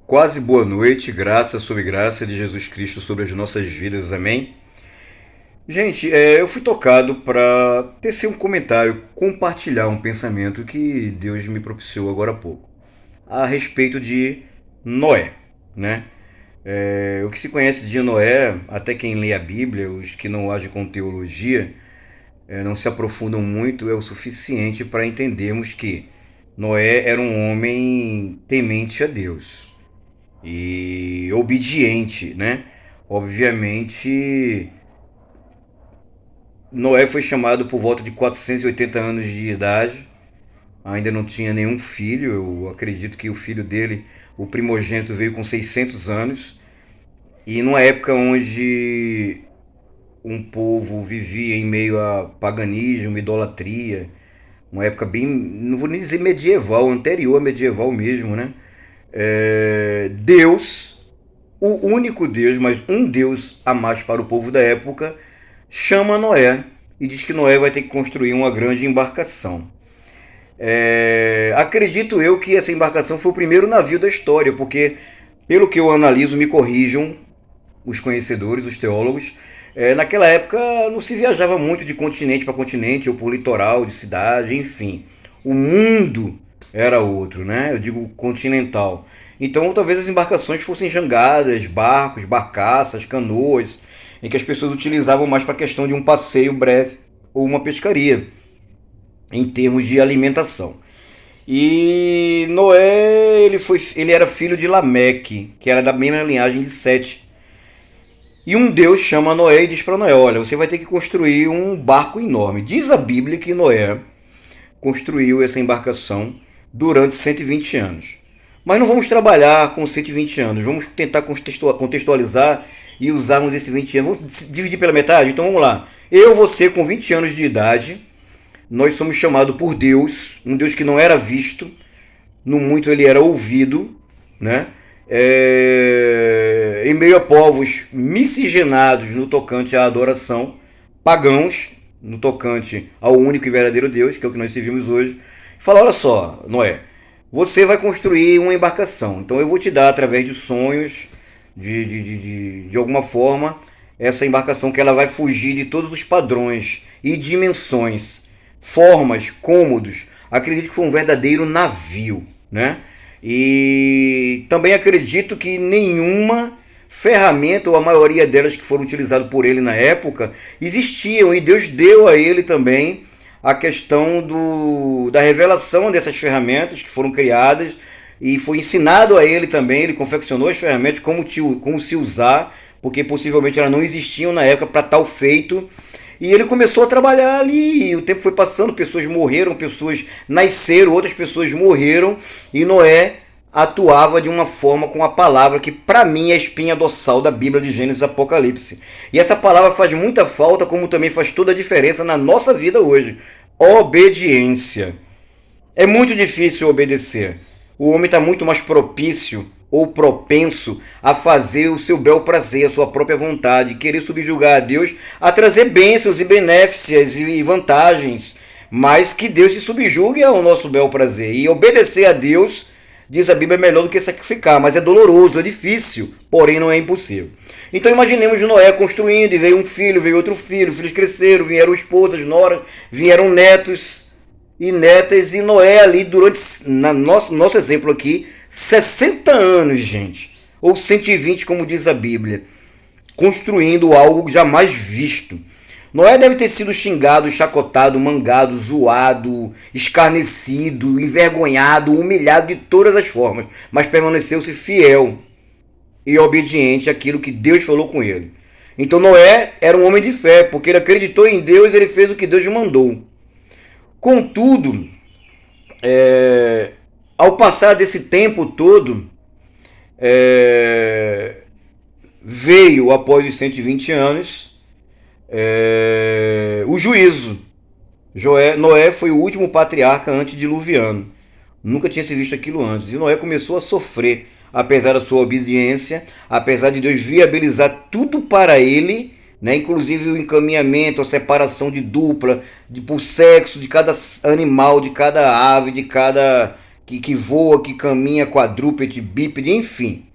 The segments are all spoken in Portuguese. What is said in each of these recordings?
Quase boa noite, graça sobre graça de Jesus Cristo sobre as nossas vidas, amém? Gente, eu fui tocado para tecer um comentário, compartilhar um pensamento que Deus me propiciou agora há pouco, a respeito de Noé, né? O que se conhece de Noé, até quem lê a Bíblia, os que não agem com teologia, não se aprofundam muito, é o suficiente para entendermos que Noé era um homem temente a Deus e obediente, né? Obviamente, Noé foi chamado por volta de 480 anos de idade, ainda não tinha nenhum filho, eu acredito que o filho dele, o primogênito, veio com 600 anos, e numa época onde um povo vivia em meio a paganismo, idolatria, uma época bem, não vou nem dizer medieval, anterior a medieval mesmo, né? Deus, o único Deus, mas um Deus a mais para o povo da época, chama Noé e diz que Noé vai ter que construir uma grande embarcação. Acredito eu que essa embarcação foi o primeiro navio da história, porque, pelo que eu analiso, me corrijam os conhecedores, os teólogos, naquela época não se viajava muito de continente para continente, ou por litoral, de cidade, enfim. O mundo era outro, né? Eu digo continental. Então talvez as embarcações fossem jangadas, barcos, barcaças, canoas, em que as pessoas utilizavam mais para a questão de um passeio breve ou uma pescaria, em termos de alimentação. E Noé, ele era filho de Lameque, que era da mesma linhagem de Sete. E um Deus chama Noé e diz para Noé: olha, você vai ter que construir um barco enorme. Diz a Bíblia que Noé construiu essa embarcação durante 120 anos. Mas não vamos trabalhar com 120 anos, vamos tentar contextualizar e usarmos esses 20 anos. Vamos dividir pela metade? Então vamos lá. Eu, você, com 20 anos de idade, nós somos chamados por Deus, um Deus que não era visto, no muito ele era ouvido, né? Em meio a povos miscigenados no tocante à adoração, pagãos no tocante ao único e verdadeiro Deus, que é o que nós servimos hoje. Fala, olha só, Noé, você vai construir uma embarcação, então eu vou te dar através de sonhos, de alguma forma, essa embarcação que ela vai fugir de todos os padrões e dimensões, formas, cômodos. Acredito que foi um verdadeiro navio, né? E também acredito que nenhuma ferramenta, ou a maioria delas que foram utilizadas por ele na época, existiam, e Deus deu a ele também a questão da revelação dessas ferramentas que foram criadas, e foi ensinado a ele também, ele confeccionou as ferramentas, como se usar, porque possivelmente elas não existiam na época para tal feito. E ele começou a trabalhar ali, e o tempo foi passando, pessoas morreram, pessoas nasceram, outras pessoas morreram, e Noé atuava de uma forma com a palavra que para mim é a espinha dorsal da Bíblia de Gênesis e Apocalipse. E essa palavra faz muita falta, como também faz toda a diferença na nossa vida hoje. Obediência. É muito difícil obedecer. O homem está muito mais propício ou propenso a fazer o seu bel prazer, a sua própria vontade, querer subjugar a Deus, a trazer bênçãos e benéficias e vantagens, mas que Deus se subjugue ao nosso bel prazer. E obedecer a Deus, diz a Bíblia, é melhor do que sacrificar, mas é doloroso, é difícil, porém não é impossível. Então imaginemos Noé construindo, e veio um filho, veio outro filho, os filhos cresceram, vieram esposas, noras, vieram netos e netas, e Noé ali durante, nosso exemplo aqui, 60 anos, gente, ou 120, como diz a Bíblia, construindo algo jamais visto. Noé deve ter sido xingado, chacotado, mangado, zoado, escarnecido, envergonhado, humilhado de todas as formas, mas permaneceu-se fiel e obediente àquilo que Deus falou com ele. Então Noé era um homem de fé, porque ele acreditou em Deus e ele fez o que Deus mandou. Contudo, ao passar desse tempo todo, veio, após os 120 anos, o juízo. Noé foi o último patriarca antediluviano. Nunca tinha se visto aquilo antes. E Noé começou a sofrer, apesar da sua obediência, apesar de Deus viabilizar tudo para ele, né? Inclusive o encaminhamento, a separação de dupla, por sexo de cada animal, de cada ave, de cada que voa, que caminha, quadrúpede, bípede, enfim.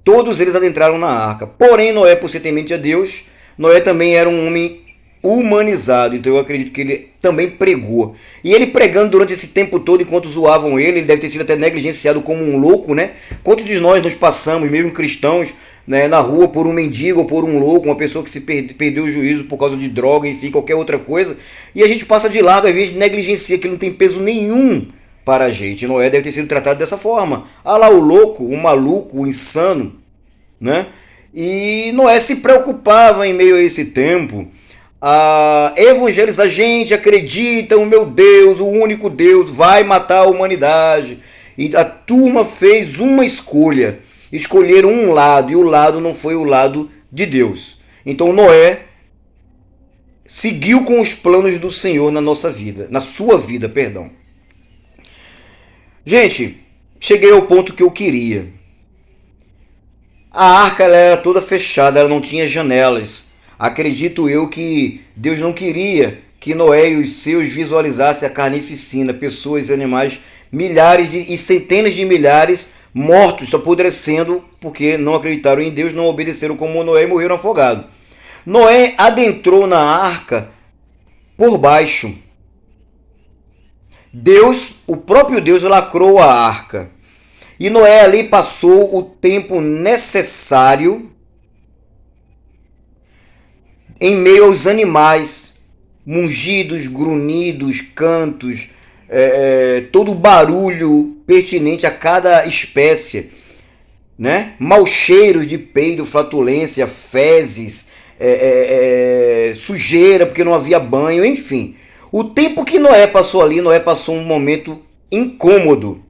Todos eles adentraram na arca. Porém, Noé, por ser temente a Deus, Noé também era um homem humanizado. Então eu acredito que ele também pregou. E ele pregando durante esse tempo todo, enquanto zoavam ele deve ter sido até negligenciado como um louco, né? Quantos de nós nos passamos, mesmo cristãos, né, na rua por um mendigo ou por um louco, uma pessoa que se perdeu o juízo por causa de droga, enfim, qualquer outra coisa, e a gente passa de largo, às vezes negligencia, que não tem peso nenhum para a gente. Noé deve ter sido tratado dessa forma. Ah lá o louco, o maluco, o insano, né? E Noé se preocupava em meio a esse tempo a evangelizar. Gente, acredita, o meu Deus, o único Deus, vai matar a humanidade. E a turma fez uma escolha. Escolheram um lado, e o lado não foi o lado de Deus. Então Noé seguiu com os planos do Senhor na nossa vida, na sua vida, perdão. Gente, cheguei ao ponto que eu queria. A arca ela era toda fechada, ela não tinha janelas. Acredito eu que Deus não queria que Noé e os seus visualizassem a carnificina, pessoas e animais, milhares e centenas de milhares mortos, apodrecendo, porque não acreditaram em Deus, não obedeceram como Noé e morreram afogados. Noé adentrou na arca por baixo. Deus, o próprio Deus, lacrou a arca. E Noé ali passou o tempo necessário em meio aos animais, mugidos, grunhidos, cantos, todo o barulho pertinente a cada espécie, né? Mau cheiros de peido, flatulência, fezes, sujeira porque não havia banho, enfim. O tempo que Noé passou ali, Noé passou um momento incômodo.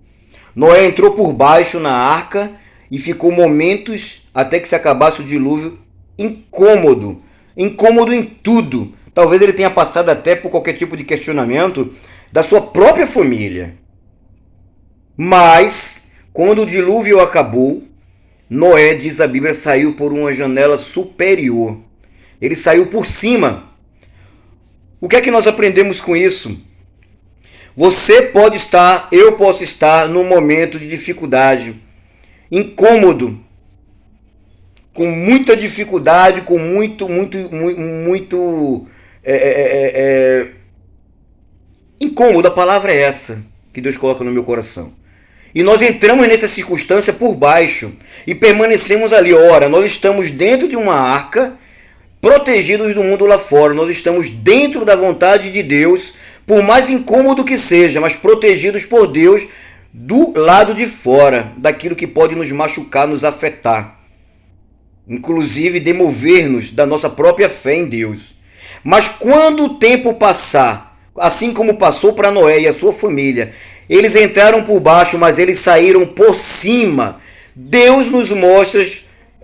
Noé entrou por baixo na arca e ficou momentos até que se acabasse o dilúvio incômodo. Incômodo em tudo. Talvez ele tenha passado até por qualquer tipo de questionamento da sua própria família. Mas, quando o dilúvio acabou, Noé, diz a Bíblia, saiu por uma janela superior. Ele saiu por cima. O que é que nós aprendemos com isso? Você pode estar, eu posso estar num momento de dificuldade, incômodo, com muita dificuldade, com muito incômodo, a palavra é essa que Deus coloca no meu coração. E nós entramos nessa circunstância por baixo e permanecemos ali. Ora, nós estamos dentro de uma arca, protegidos do mundo lá fora. Nós estamos dentro da vontade de Deus, por mais incômodo que seja, mas protegidos por Deus do lado de fora, daquilo que pode nos machucar, nos afetar. Inclusive demover-nos da nossa própria fé em Deus. Mas quando o tempo passar, assim como passou para Noé e a sua família, eles entraram por baixo, mas eles saíram por cima. Deus nos mostra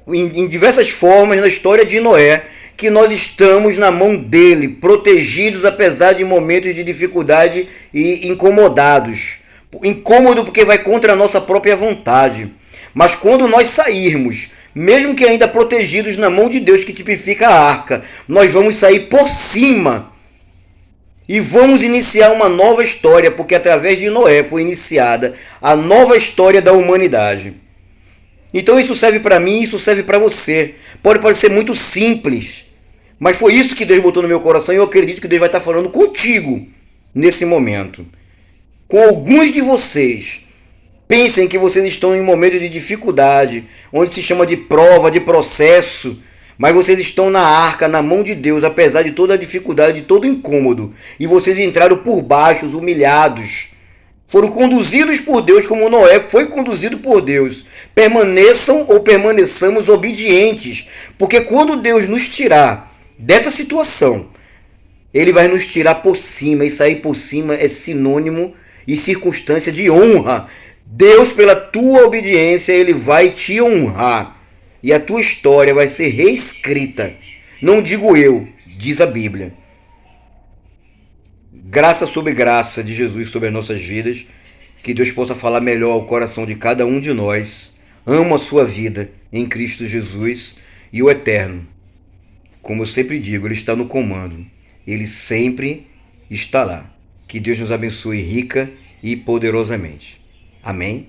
em diversas formas na história de Noé que nós estamos na mão dele, protegidos apesar de momentos de dificuldade e incomodados. Incômodo porque vai contra a nossa própria vontade. Mas quando nós sairmos, mesmo que ainda protegidos na mão de Deus, que tipifica a arca, nós vamos sair por cima e vamos iniciar uma nova história, porque através de Noé foi iniciada a nova história da humanidade. Então isso serve para mim, isso serve para você. Pode parecer muito simples, mas foi isso que Deus botou no meu coração e eu acredito que Deus vai estar falando contigo nesse momento. Com alguns de vocês. Pensem que vocês estão em um momento de dificuldade, onde se chama de prova, de processo, mas vocês estão na arca, na mão de Deus, apesar de toda a dificuldade, de todo o incômodo. E vocês entraram por baixo, humilhados. Foram conduzidos por Deus como Noé foi conduzido por Deus. Permaneçam ou permaneçamos obedientes, porque quando Deus nos tirar dessa situação, Ele vai nos tirar por cima, e sair por cima é sinônimo e circunstância de honra. Deus, pela tua obediência, Ele vai te honrar. E a tua história vai ser reescrita. Não digo eu, diz a Bíblia. Graça sobre graça de Jesus sobre as nossas vidas. Que Deus possa falar melhor ao coração de cada um de nós. Amo a sua vida em Cristo Jesus e o eterno. Como eu sempre digo, Ele está no comando. Ele sempre está lá. Que Deus nos abençoe rica e poderosamente. Amém?